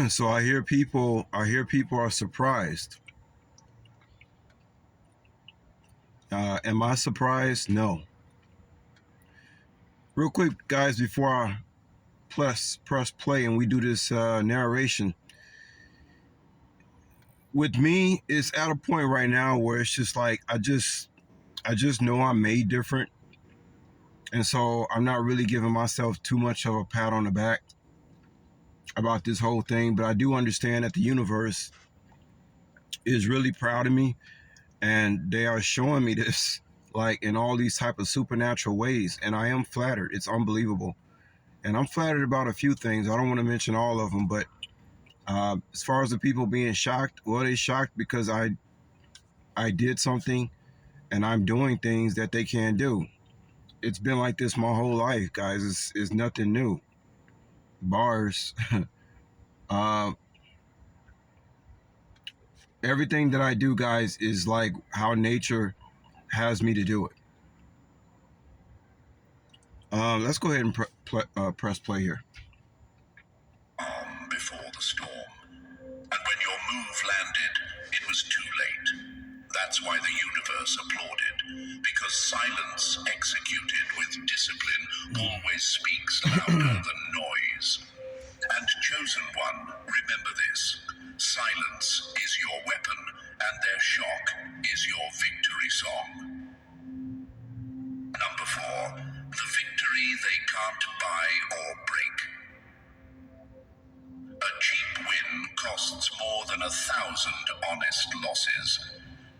So I hear people are surprised. Am I surprised? No. Real quick, guys, before I press play and we do this narration, with me, it's at a point right now where it's just like I just know I'm made different, and so I'm not really giving myself too much of a pat on the back about this whole thing. But I do understand that the universe is really proud of me, and they are showing me this like in all these type of supernatural ways, and I am flattered. It's unbelievable, and I'm flattered about a few things. I don't want to mention all of them, but as far as the people being shocked, well, they shocked because I did something and I'm doing things that they can't do. It's been like this my whole life, guys. It's nothing new. Bars. uh, Everything that I do, guys, is like how nature has me to do it. Let's go ahead and press play here. Before the storm. And when your move landed, it was too late. That's why the universe applauded. Because silence executed with discipline always speaks louder than noise. And chosen one, remember this. Silence is your weapon, and their shock is your victory song. Number 4. The victory they can't buy or break. A cheap win costs more than 1,000 honest losses.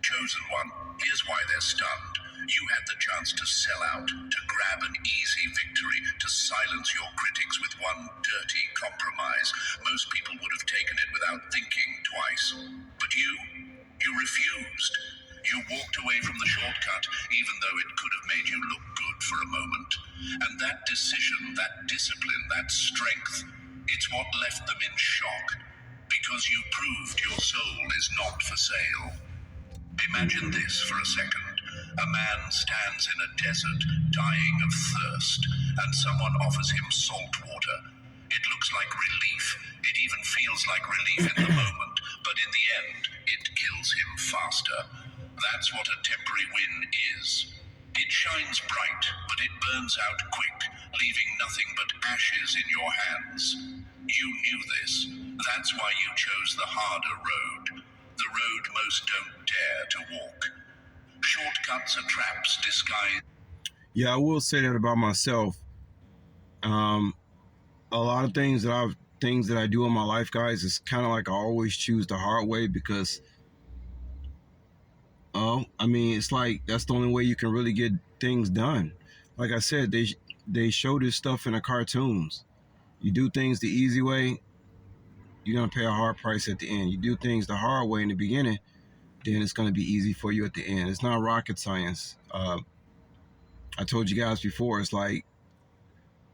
Chosen one, here's why they're stunned. You had the chance to sell out, to grab an easy victory, to silence your critics with one dirty compromise. Most people would have taken it without thinking twice. But you refused. You walked away from the shortcut, even though it could have made you look good for a moment. And that decision, that discipline, that strength, it's what left them in shock. Because you proved your soul is not for sale. Imagine this for a second. A man stands in a desert, dying of thirst, and someone offers him salt water. It looks like relief. It even feels like relief in the moment, but in the end, it kills him faster. That's what a temporary win is. It shines bright, but it burns out quick, leaving nothing but ashes in your hands. You knew this. That's why you chose the harder road. The road most don't dare to walk. Shortcuts are traps disguised. Yeah, I will say that about myself. Um, a lot of things that I do in my life, guys, is kind of like I always choose the hard way because, I mean, it's like that's the only way you can really get things done. Like I said, they show this stuff in the cartoons. You do things the easy way, you're gonna pay a hard price at the end. You do things the hard way in the beginning, then it's gonna be easy for you at the end. It's not rocket science. I told you guys before, it's like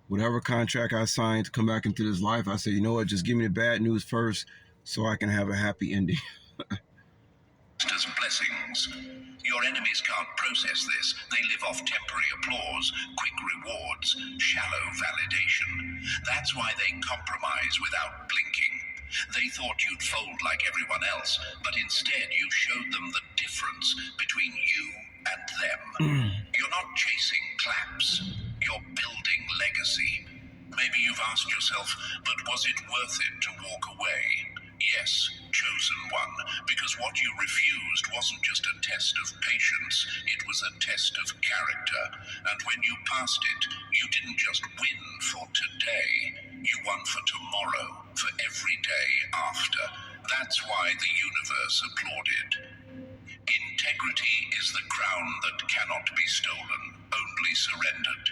whatever contract I signed to come back into this life, I said, you know what, just give me the bad news first so I can have a happy ending. As blessings. Your enemies can't process this. They live off temporary applause, quick rewards, shallow validation. That's why they compromise without blinking. They thought you'd fold like everyone else, but instead you showed them the difference between you and them. You're not chasing claps. You're building legacy. Maybe you've asked yourself, but was it worth it to walk away? Yes, chosen one, because what you refused wasn't just a test of patience, it was a test of character. And when you passed it, you didn't just win for today, you won for tomorrow, for every day after. That's why the universe applauded. Integrity is the crown that cannot be stolen, only surrendered,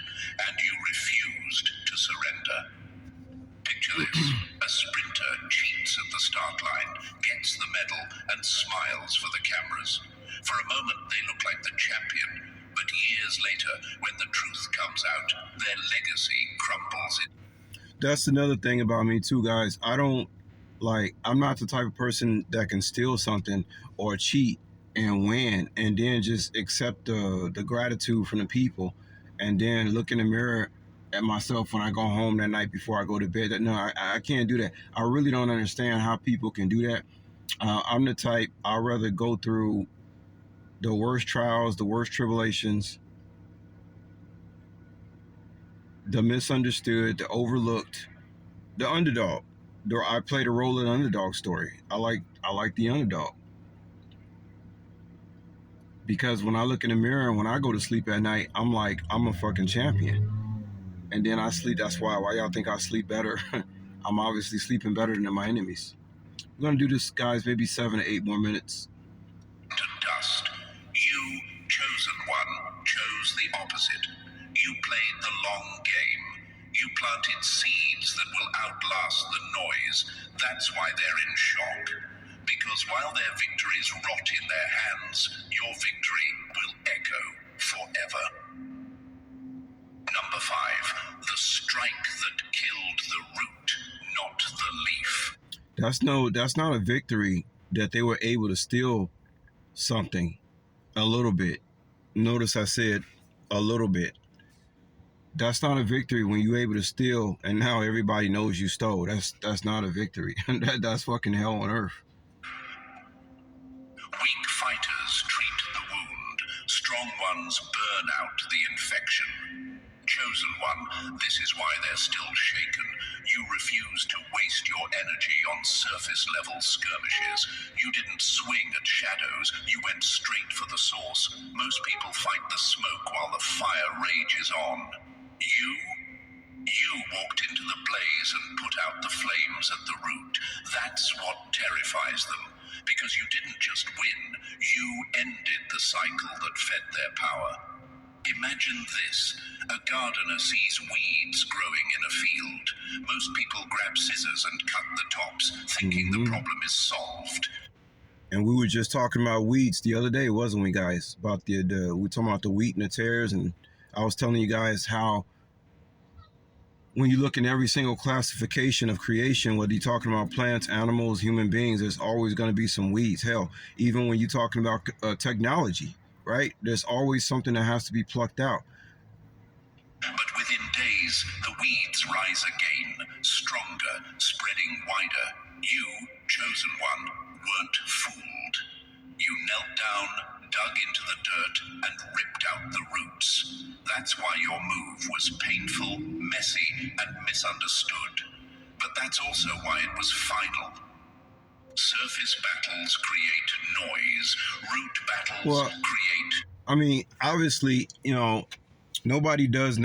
and you refused to surrender. Picture this. A sprinter cheats at the start line, gets the medal, and smiles for the cameras. For a moment, they look like the champion, but years later, when the truth comes out, their legacy crumbles. That's another thing about me too, guys. I'm not the type of person that can steal something or cheat and win and then just accept the gratitude from the people and then look in the mirror at myself when I go home that night before I go to bed. That no, I can't do that. I really don't understand how people can do that. I'm the type, I'd rather go through the worst trials, the worst tribulations, the misunderstood, the overlooked, the underdog. I play the role of the underdog story. I like the underdog because when I look in the mirror and when I go to sleep at night, I'm like I'm a fucking champion. And then I sleep. That's why y'all think I sleep better. I'm obviously sleeping better than my enemies. We're gonna do this, guys. Maybe 7 to 8 more minutes. To dust. You, chosen one, chose the opposite. You played the long game. You planted seeds that will outlast the noise. That's why they're in shock. Because while their victories rot in their hands, your victory will echo forever. Number 5. The strike that killed the root, not the leaf. That's not a victory that they were able to steal something a little bit. Notice I said a little bit. That's not a victory when you're able to steal and now everybody knows you stole. That's not a victory. That's fucking hell on earth. Weak fighters treat the wound. Strong ones burn out the infection. Chosen one, this is why they're still shaken. You refuse to waste your energy on surface-level skirmishes. You didn't swing at shadows. You went straight for the source. Most people fight the smoke while the fire rages on. You walked into the blaze and put out the flames at the root. That's what terrifies them. Because you didn't just win, you ended the cycle that fed their power. Imagine this. A gardener sees weeds growing in a field. Most people grab scissors and cut the tops, thinking the problem is solved. And we were just talking about weeds the other day, wasn't we, guys? About we were talking about the wheat and the tares, and I was telling you guys how when you look in every single classification of creation, whether you're talking about plants, animals, human beings, there's always going to be some weeds. Hell, even when you're talking about technology, right? There's always something that has to be plucked out. But within days, the weeds rise again, stronger, spreading wider. You, chosen one, weren't fooled. You knelt down, dug into the dirt, and ripped out the roots. That's why your move was painful, messy, and misunderstood. But that's also why it was final. Surface battles create noise. Root battles create... I mean, obviously, nobody does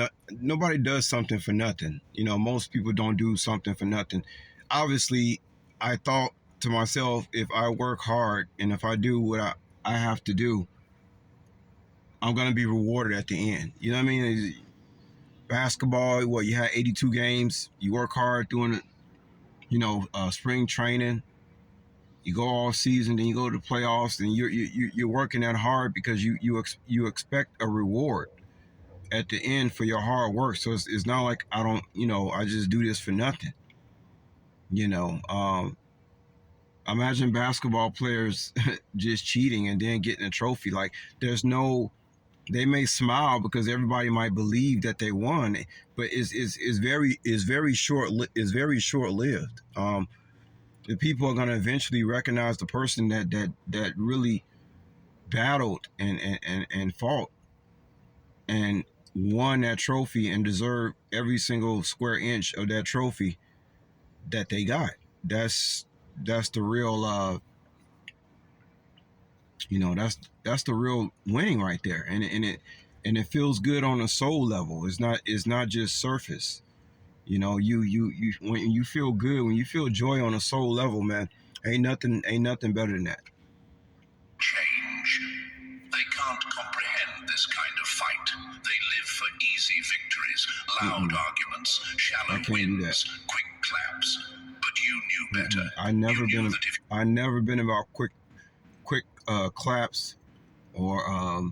something for nothing. Most people don't do something for nothing. Obviously, I thought to myself, if I work hard and if I do what I have to do, I'm going to be rewarded at the end. You know what I mean? Basketball, you had 82 games. You work hard doing spring training. You go all season, then you go to the playoffs, and you're working that hard because you expect a reward at the end for your hard work. So it's not like I just do this for nothing. Imagine basketball players just cheating and then getting a trophy. Like they may smile because everybody might believe that they won, but it's very short lived. The people are going to eventually recognize the person that really battled and fought and won that trophy and deserved every single square inch of that trophy that they got. That's the real that's the real winning right there, and it feels good on a soul level. It's not just surface. You when you feel good, when you feel joy on a soul level, man, ain't nothing better than that. Change. They can't comprehend this kind of fight. They live for easy victories, loud arguments, shallow wins, quick claps. But you knew better. I never been about quick claps or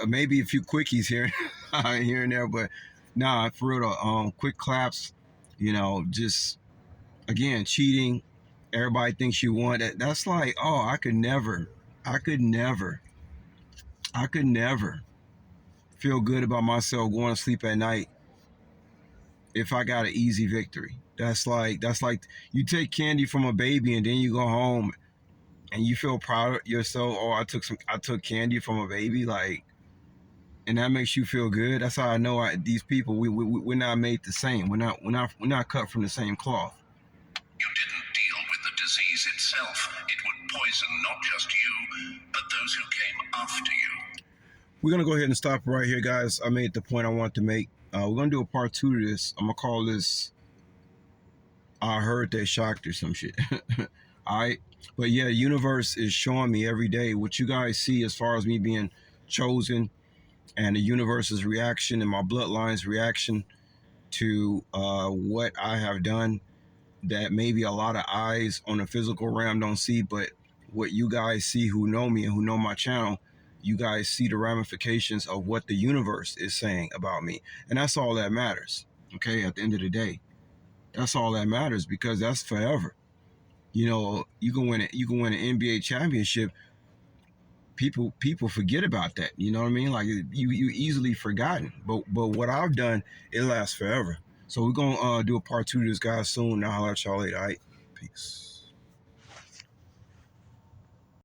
maybe a few quickies here and there, but nah, for real. Quick claps, just again cheating. Everybody thinks you won. That's like, oh, I could never feel good about myself going to sleep at night if I got an easy victory. That's like you take candy from a baby and then you go home and you feel proud of yourself. Oh, I took candy from a baby, like, and that makes you feel good. That's how I know these people we're not made the same. We're not cut from the same cloth. You didn't deal with the disease itself. It would poison not just you, but those who came after you. We're gonna go ahead and stop right here, guys. I made the point I want to make. We're gonna do a part 2 to this. I'm gonna call this "I Heard They Shocked" or some shit. All right, but yeah, the universe is showing me every day what you guys see as far as me being chosen, and the universe's reaction and my bloodline's reaction to what I have done that maybe a lot of eyes on the physical realm don't see, but what you guys see who know me and who know my channel, you guys see the ramifications of what the universe is saying about me. And that's all that matters. Okay, at the end of the day. That's all that matters because that's forever. You know, you can win an NBA championship. People forget about that. You know what I mean? Like you easily forgotten. But what I've done, it lasts forever. So we're gonna do a part 2 to this guy soon. I'll holler at y'all later. All right, peace.